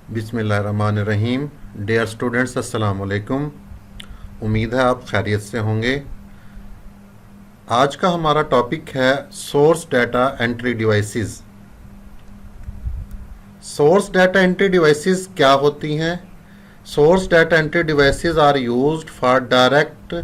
बिस्मिल्लाहिर्रहमानिर्रहीम। Dear students, अस्सलाम वालेकुम। उम्मीद है आप खैरियत से होंगे। आज का हमारा टॉपिक है source data entry devices. Source data entry devices क्या होती हैं? Source data entry devices are used for direct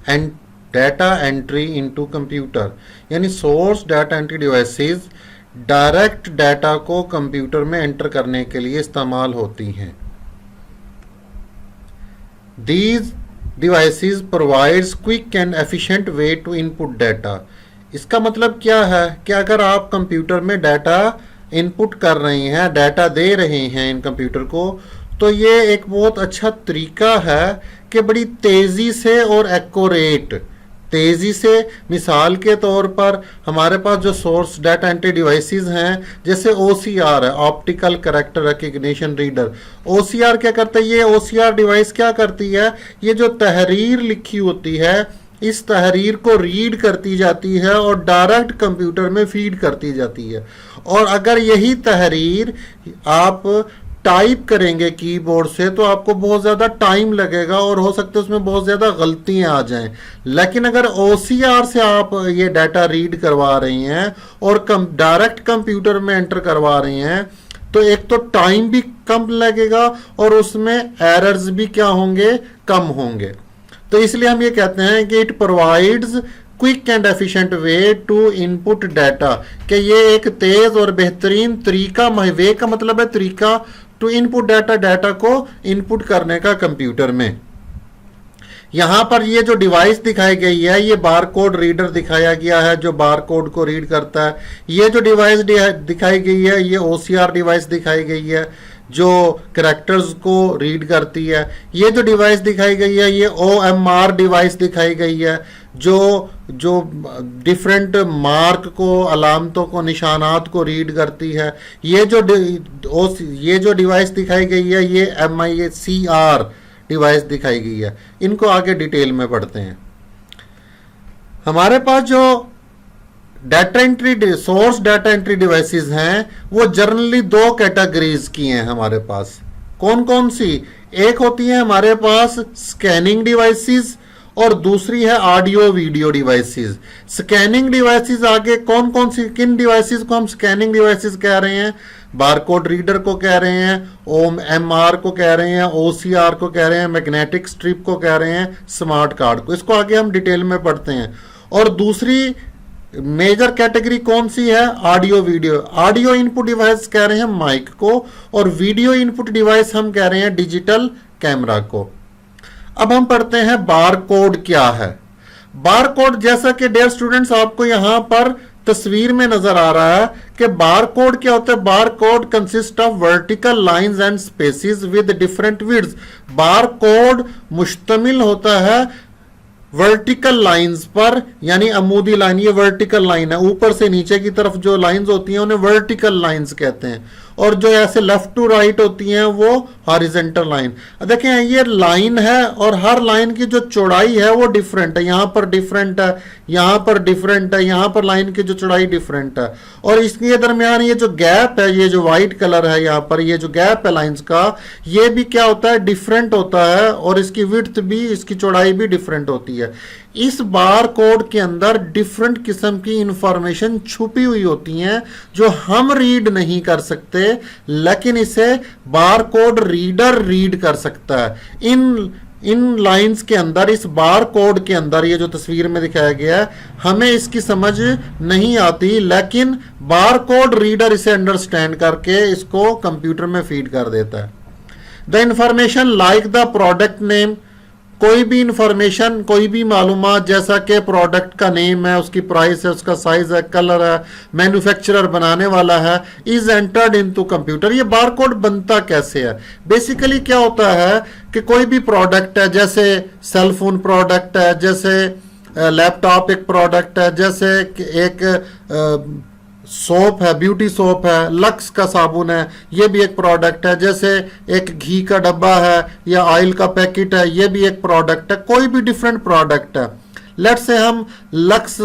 and data entry into computer. यानी source data entry devices direct data को कंप्यूटर में एंटर करने के लिए इस्तेमाल होती हैं। These devices provides quick and efficient way to input data। इसका मतलब क्या है कि अगर आप कंप्यूटर में डाटा इनपुट कर रहे हैं, डाटा दे रहे हैं इन कंप्यूटर को, तो ये एक बहुत अच्छा तरीका है कि बड़ी तेज़ी से और एक्यूरेट तेज़ी से, मिसाल के तौर पर हमारे पास जो सोर्स डाटा एंट्री डिवाइसेस हैं, जैसे OCR है, optical character recognition reader. OCR क्या करता है? ये OCR डिवाइस क्या करती है? ये जो तहरीर लिखी होती है, इस तहरीर को रीड करती जाती है और डायरेक्ट कंप्यूटर में फीड करती जाती है। और अगर यही तहरीर आप टाइप करेंगे कीबोर्ड से तो आपको बहुत ज़्यादा टाइम लगेगा और हो सकता है उसमें बहुत ज़्यादा गलतियां आ जाएं। लेकिन अगर OCR से आप ये डाटा रीड करवा रही हैं और डायरेक्ट कंप्यूटर में एंटर करवा रही हैं, तो एक तो टाइम भी कम लगेगा और उसमें एरर्स भी क्या होंगे? कम होंगे। तो इसलिए हम ये कहते हैं कि it provides quick and efficient way to input data, कि ये एक तेज और बेहतरीन तरीका, वे का मतलब है तरीका, टू इनपुट डाटा, डाटा को इनपुट करने का कंप्यूटर में। यहां पर ये जो डिवाइस दिखाई गई है, ये बारकोड रीडर दिखाया गया है जो बारकोड को रीड करता है। ये जो डिवाइस दिखाई गई है, ये OCR डिवाइस दिखाई गई है जो कैरेक्टर्स को रीड करती है। ये जो डिवाइस दिखाई गई है, ये OMR डिवाइस दिखाई गई है जो डिफरेंट मार्क को, अलामतों को, निशानात को रीड करती है। ये जो डिवाइस दिखाई गई है, ये MICR डिवाइस दिखाई गई है। इनको आगे डिटेल में पढ़ते हैं। हमारे पास जो data entry source data entry devices हैं, वो जनरली दो कैटेगरीज की हैं हमारे पास। कौन कौन सी? एक होती है हमारे पास स्कैनिंग डिवाइसेस और दूसरी है audio video devices. Scanning devices आगे कौन कौन सी, किन डिवाइसेस को हम स्कैनिंग डिवाइसेस कह रहे हैं? बारकोड रीडर को कह रहे हैं, OMR को कह रहे हैं, OCR को कह रहे हैं, मैग्नेटिक स्ट्रिप को कह रहे हैं, स्मार्ट कार्ड को। इसको आगे हम डिटेल में पढ़ते हैं। और दूसरी मेजर कैटेगरी कौन सी है? Audio video. Audio input device कह रहे हैं माइक को, और वीडियो इनपुट डिवाइस हम कह रहे हैं डिजिटल कैमरा को। अब हम पढ़ते हैं बारकोड क्या है। बारकोड, जैसा कि डियर स्टूडेंट्स आपको यहां पर तस्वीर में नजर आ रहा है कि बारकोड क्या होता है? Barcode consist of vertical lines and spaces with different width. Barcode मुश्तमिल होता है वर्टिकल लाइंस पर, यानी अमूदी लाइन, ये वर्टिकल लाइन है। ऊपर से नीचे की तरफ जो लाइंस होती हैं उन्हें वर्टिकल लाइंस कहते हैं, और जो ऐसे लेफ्ट टू राइट होती हैं वो हॉरिजॉन्टल लाइन। देखें, ये लाइन है और हर लाइन की जो चौड़ाई है वो डिफरेंट है। यहां पर डिफरेंट है, यहां पर डिफरेंट है, यहां पर लाइन की जो चौड़ाई डिफरेंट है। और इसके दरमियान ये जो गैप है, ये जो व्हाइट कलर है यहां पर, ये जो गैप है लाइंस का, ये भी क्या होता है? डिफरेंट होता है, और इसकी विड्थ भी, इसकी चौड़ाई भी डिफरेंट होती है। इस बार कोड के अंदर डिफरेंट किस्म की इंफॉर्मेशन छुपी हुई होती हैं जो हम रीड नहीं कर सकते, लेकिन इसे बार कोड रीडर रीड कर सकता है। इन लाइंस के अंदर, इस बार कोड के अंदर, ये जो तस्वीर में दिखाया गया है, हमें इसकी समझ नहीं आती, लेकिन बार कोड रीडर इसे अंडरस्टैंड करके इसको कंप्यूटर में फीड कर देता है। The information like the product name, कोई भी इंफॉर्मेशन, कोई भी मालूमात, जैसा कि प्रोडक्ट का नेम है, उसकी प्राइस है, उसका साइज है, कलर है, मैन्युफैक्चरर बनाने वाला है, इज एंटर्ड इनटू कंप्यूटर। ये बारकोड बनता कैसे है? बेसिकली क्या होता है कि कोई भी प्रोडक्ट है, जैसे सेल फोन प्रोडक्ट है, जैसे लैपटॉप एक प्रोडक्ट है, जैसे एक सोप है, ब्यूटी सोप है, लक्स का साबुन है, ये भी एक प्रोडक्ट है। जैसे एक घी का डब्बा है या ऑयल का पैकेट है, ये भी एक प्रोडक्ट है। कोई भी डिफरेंट प्रोडक्ट है। लेट से हम लक्स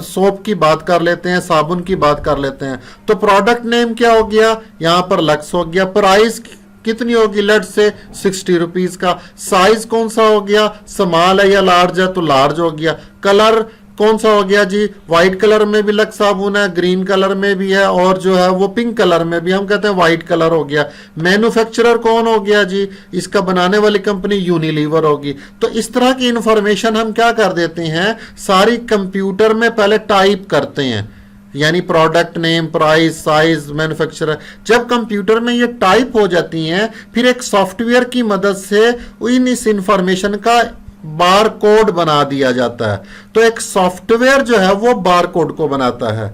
सोप की बात कर लेते हैं, साबुन की बात कर लेते हैं, तो प्रोडक्ट नेम क्या हो गया? यहां पर लक्स हो गया। प्राइस कितनी होगी, लेट से 60 रुपीज का। साइज कौन सा हो गया, स्मॉल है या लार्ज है, तो लार्ज हो गया। कलर कौन सा हो गया जी, व्हाइट कलर में भी लक्स साबुन है, ग्रीन कलर में भी है, और जो है वो पिंक कलर में भी, हम कहते हैं व्हाइट कलर हो गया। मैन्युफैक्चरर कौन हो गया जी, इसका बनाने वाली कंपनी यूनिलीवर होगी। तो इस तरह की इंफॉर्मेशन हम क्या कर देते हैं, सारी कंप्यूटर में पहले टाइप करते हैं, यानी product name, price, size, manufacturer. जब कंप्यूटर में ये टाइप हो जाती हैं, फिर एक सॉफ्टवेयर की मदद से इस इंफॉर्मेशन का बार कोड बना दिया जाता है। तो एक सॉफ्टवेयर जो है वो बार कोड को बनाता है।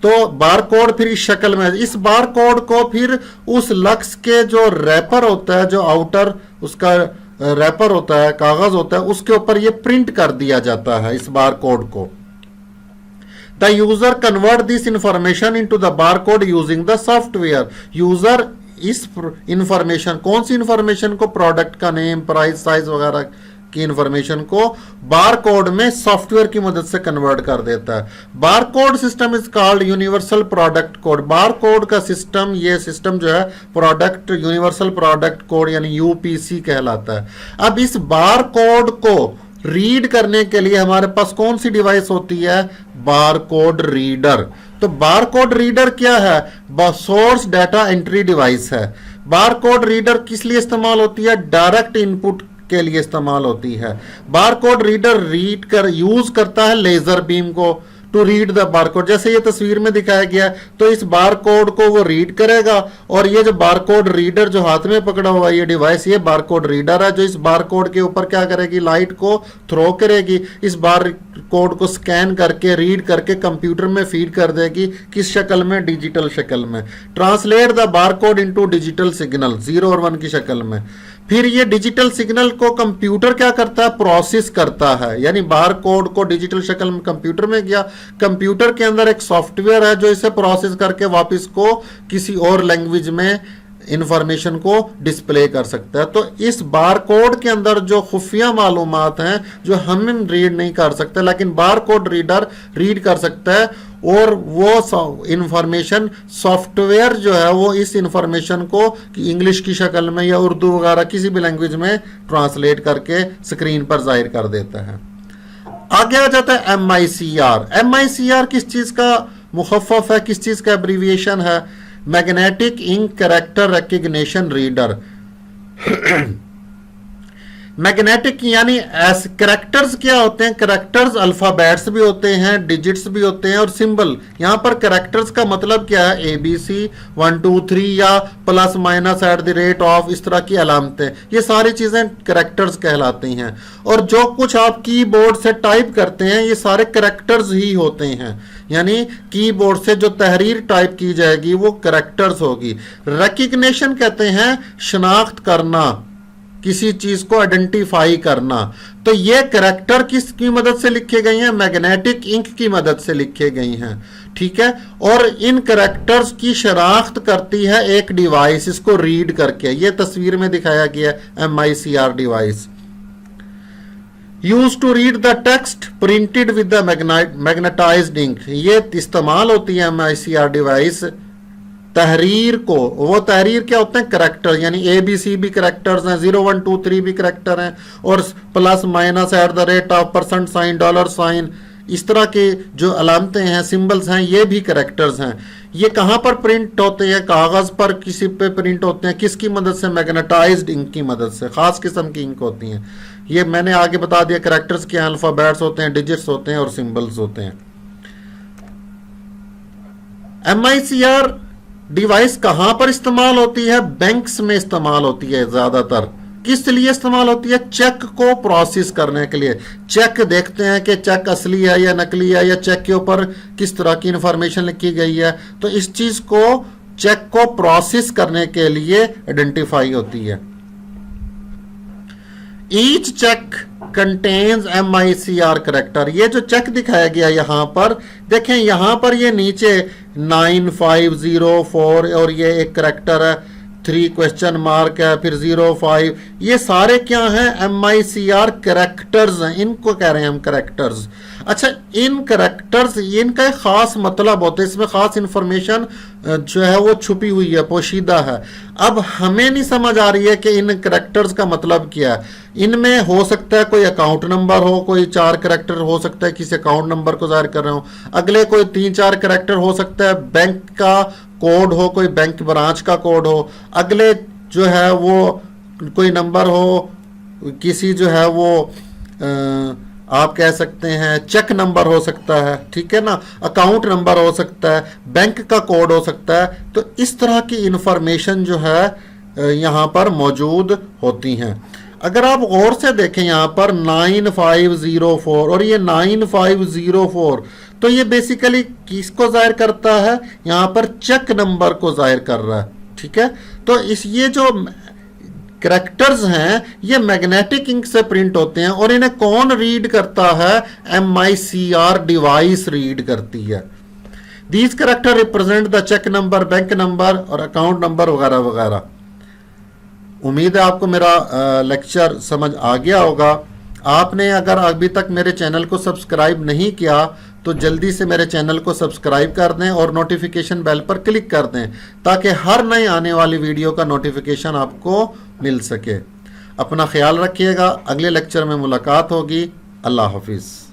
तो बार कोड फिर इस शक्ल में, इस बार कोड को फिर उस लक्स के जो रैपर होता है, जो आउटर उसका रैपर होता है, कागज होता है, उसके ऊपर ये प्रिंट कर दिया जाता है इस बार कोड को। The user convert this information into the bar code using the software. User इस इंफॉर्मेशन, कौन सी इंफॉर्मेशन को, प्रोडक्ट का नेम, प्राइस, साइज वगैरह की इंफॉर्मेशन को बार कोड में सॉफ्टवेयर की मदद से कन्वर्ट कर देता है। Bar code system is called universal product code. Bar code का सिस्टम, ये सिस्टम जो है प्रोडक्ट, यूनिवर्सल प्रोडक्ट कोड यानी यूपीसी कहलाता है। अब इस बार कोड को रीड करने के लिए हमारे पास कौन सी डिवाइस होती है, बार कोड रीडर। तो बार कोड रीडर क्या है, सोर्स डाटा एंट्री डिवाइस है। बार कोड रीडर किस लिए इस्तेमाल होती है, डायरेक्ट इनपुट के लिए इस्तेमाल होती है। बार कोड रीडर यूज करता है लेजर बीम को टू रीड द बारकोड। जैसे ये तस्वीर में दिखाया गया है, तो इस बार कोड को वो रीड करेगा, और ये जो बार कोड रीडर जो हाथ में पकड़ा हुआ ये डिवाइस, ये बार कोड रीडर है, जो इस बार कोड के ऊपर क्या करेगी, लाइट को थ्रो करेगी, इस बार कोड को स्कैन करके, रीड करके कंप्यूटर में फीड कर देगी, किस शक्ल में, डिजिटल शक्ल में। Translate the bar code into digital signal, 0 और 1 की शक्ल में। फिर ये डिजिटल सिग्नल को कंप्यूटर क्या करता है, प्रोसेस करता है, यानी बार कोड को डिजिटल शक्ल में कंप्यूटर में गया, कंप्यूटर के अंदर एक सॉफ्टवेयर है जो इसे प्रोसेस करके वापस को किसी और लैंग्वेज में इंफॉर्मेशन को डिस्प्ले कर सकता है। तो इस बार कोड के अंदर जो खुफिया मालूमात हैं जो हम रीड नहीं कर सकते, लेकिन बार कोड रीडर रीड कर सकता है, और वो इंफॉर्मेशन सॉफ्टवेयर जो है वो इस इंफॉर्मेशन को इंग्लिश की शक्ल में या उर्दू वगैरह किसी भी लैंग्वेज में ट्रांसलेट करके स्क्रीन पर जाहिर कर देता है। आगे आ जाता है MICR। MICR किस चीज का मुखफ़फ़ है, किस चीज का एब्रीविएशन है, magnetic ink character recognition reader. Magnetic यानी कैरेक्टर्स क्या होते हैं, कैरेक्टर्स अल्फाबेट्स भी होते हैं, डिजिट्स भी होते हैं, और सिंबल। यहां पर कैरेक्टर्स का मतलब क्या है, ABC 1 2 3 या प्लस माइनस @ इस तरह की अलामतें, ये सारी चीजें कैरेक्टर्स कहलाती हैं। और जो कुछ आप कीबोर्ड से टाइप करते हैं ये सारे कैरेक्टर्स ही होते हैं, यानी कीबोर्ड से जो तहरीर टाइप की जाएगी वो कैरेक्टर्स होगी। रिकग्निशन कहते हैं शनाख्त करना, किसी चीज को आइडेंटिफाई करना। तो ये कैरेक्टर किसकी मदद से लिखे गए हैं, मैग्नेटिक इंक की मदद से लिखे गए हैं, ठीक है। और इन कैरेक्टर्स की शनाख्त करती है एक डिवाइस, इसको रीड करके। ये तस्वीर में दिखाया गया MICR device. Use to read the text printed with the magnetized ink. ये इस्तेमाल होती है MICR डिवाइस तहरीर को। वो तहरीर क्या होते हैं, कैरेक्टर, यानी ABC भी कैरेक्टर्स हैं, 0 1 2 3 भी कैरेक्टर हैं, और प्लस माइनस @ $, इस तरह के जो अलामतें हैं, सिंबल्स हैं, ये भी कैरेक्टर्स हैं। ये कहाँ पर प्रिंट होते हैं, कागज पर किसी पे प्रिंट होते हैं, किसकी मदद से, मैग्नेटाइज्ड इंक की मदद से। खास किस्म की इंक होती हैं। ये मैंने आगे बता दिया, कैरेक्टर्स के अल्फाबेट्स होते हैं, डिजिट्स होते हैं, और सिंबल्स होते हैं। MICR डिवाइस कहां पर इस्तेमाल होती है, बैंक्स में इस्तेमाल होती है ज्यादातर। किस लिए इस्तेमाल होती है, चेक को प्रोसेस करने के लिए। चेक देखते हैं कि चेक असली है या नकली है, या चेक के ऊपर किस तरह की इंफॉर्मेशन लिखी गई है। तो इस चीज को, चेक को प्रोसेस करने के लिए आइडेंटिफाई होती है। Each cheque contains MICR character. ये जो चेक दिखाया गया यहां पर देखें, यहां पर ये नीचे 9504 और ये एक कैरेक्टर है, 3 क्वेश्चन मार्क है, फिर 05, ये सारे क्या हैं, MICR कैरेक्टर्स हैं, इनको कह रहे हैं हम कैरेक्टर्स। अच्छा, इन करेक्टर्स, इनका एक खास मतलब होता है, इसमें खास इंफॉर्मेशन जो है वो छुपी हुई है, पोशीदा है। अब हमें नहीं समझ आ रही है कि इन करेक्टर्स का मतलब क्या है। इनमें हो सकता है कोई अकाउंट नंबर हो, कोई 4 करेक्टर हो सकता है किसी अकाउंट नंबर को जाहिर कर रहे हो, अगले कोई 3-4 करेक्टर हो सकता है बैंक का कोड हो, कोई बैंक ब्रांच का कोड हो, अगले जो है वो कोई नंबर हो, किसी जो है वो आप कह सकते हैं चेक नंबर हो सकता है, ठीक है ना, अकाउंट नंबर हो सकता है, बैंक का कोड हो सकता है। तो इस तरह की इंफॉर्मेशन जो है यहाँ पर मौजूद होती हैं। अगर आप गौर से देखें यहाँ पर 9504 और ये 9504, तो ये बेसिकली किसको जाहिर करता है, यहाँ पर चेक नंबर को जाहिर कर रहा है, ठीक है। तो इस ये जो करेक्टर्स हैं ये मैग्नेटिक इंक से प्रिंट होते हैं और इन्हें कौन रीड करता है, MICR डिवाइस रीड करती है। These character represent the cheque number, bank number और अकाउंट नंबर वगैरह वगैरह। उम्मीद है आपको मेरा लेक्चर समझ आ गया होगा। आपने अगर अभी तक मेरे चैनल को सब्सक्राइब नहीं किया तो जल्दी से मेरे चैनल को सब्सक्राइब कर दें और नोटिफिकेशन बेल पर क्लिक कर दें ताकि हर नई आने वाली वीडियो का नोटिफिकेशन आपको मिल सके। अपना ख्याल रखिएगा, अगले लेक्चर में मुलाकात होगी। अल्लाह हाफिज़।